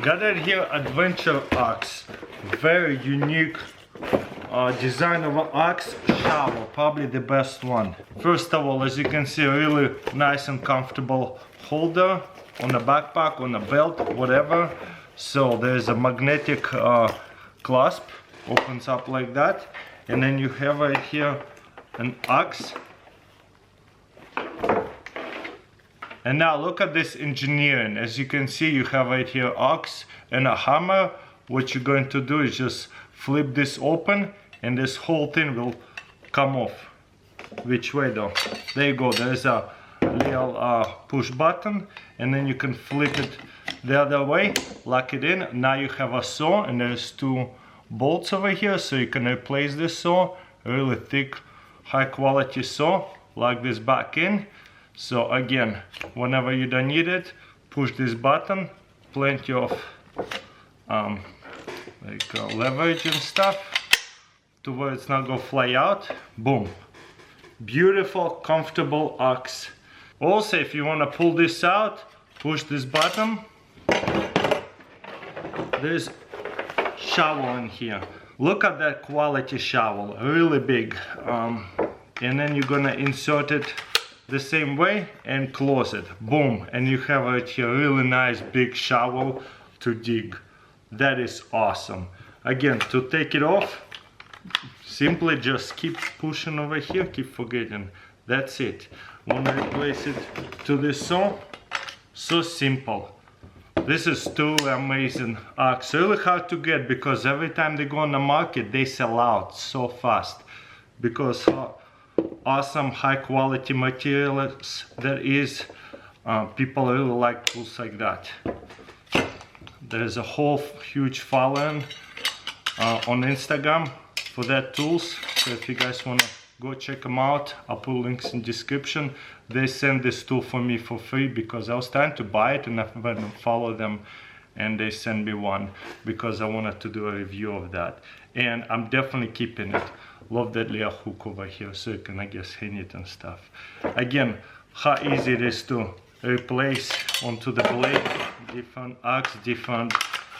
Got it here, Adventure Axe. Very unique design of an axe shovel, probably the best one. First of all, as you can see, really nice and comfortable holder on the backpack, on the belt, whatever. So there's a magnetic clasp, opens up like that, and then you have right here an axe. And now look at this engineering. As you can see, you have right here axe and a hammer. What you're going to do is just flip this open and this whole thing will come off. Which way though? There you go, there's a little push button, and then you can flip it the other way, lock it in. Now you have a saw, and there's two bolts over here, so you can replace this saw. A really thick, high quality saw. Lock this back in. So again, whenever you don't need it, push this button. Plenty of leverage and stuff to where it's not gonna fly out. Boom. Beautiful, comfortable axe. Also, if you want to pull this out, push this button. There's shovel in here. Look at that quality shovel, really big. And then you're gonna insert it the same way and close it. Boom. And you have right here a really nice big shovel to dig. That is awesome. Again, to take it off, simply just keep pushing over here, keep forgetting. That's it. Want to replace it to this saw? So simple. This is totally amazing axe. Really hard to get because every time they go on the market, they sell out so fast. Because awesome high quality materials there is. People really like tools like that. There's a whole huge following on Instagram for that tools. So if you guys want to go check them out, I'll put links in description. They sent this tool for me for free because I was trying to buy it and I went and follow them, and they sent me one because I wanted to do a review of that. And I'm definitely keeping it. Love that little hook over here so you can, I guess, hang it and stuff. Again, how easy it is to replace onto the blade. Different axe, different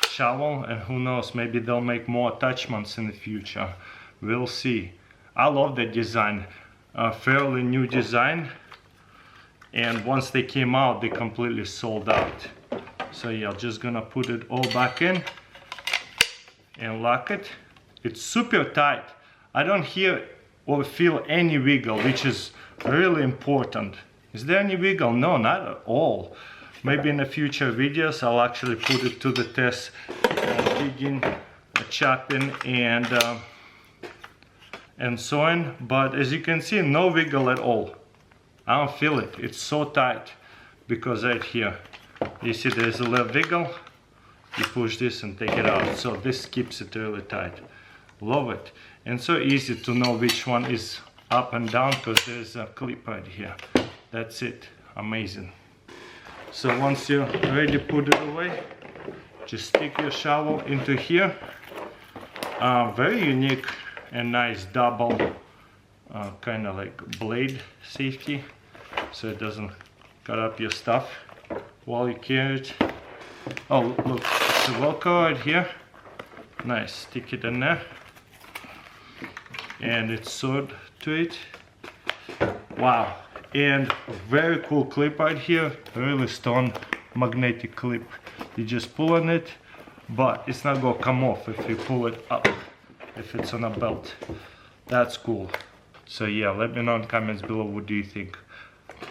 shovel, and who knows, maybe they'll make more attachments in the future. We'll see. I love that design. Fairly new design, and once they came out, they completely sold out. So yeah, I'm just gonna put it all back in and lock it. It's super tight. I don't hear or feel any wiggle, which is really important. Is there any wiggle? No, not at all. Maybe in the future videos I'll actually put it to the test, digging, chopping, and sewing. But as you can see, no wiggle at all. I don't feel it. It's so tight because right here, you see there's a little wiggle. You push this and take it out. So this keeps it really tight. Love it. And so easy to know which one is up and down because there's a clip right here. That's it. Amazing. So once you're ready to put it away, just stick your shovel into here. Very unique and nice double kind of like blade safety, so it doesn't cut up your stuff while you carry it. Oh look, it's a Velcro right here. Nice, stick it in there. And it's sewed to it. Wow. And very cool clip right here, really strong magnetic clip. You just pull on it, but it's not gonna come off if you pull it up, if it's on a belt. That's cool. So yeah, let me know in the comments below, what do you think?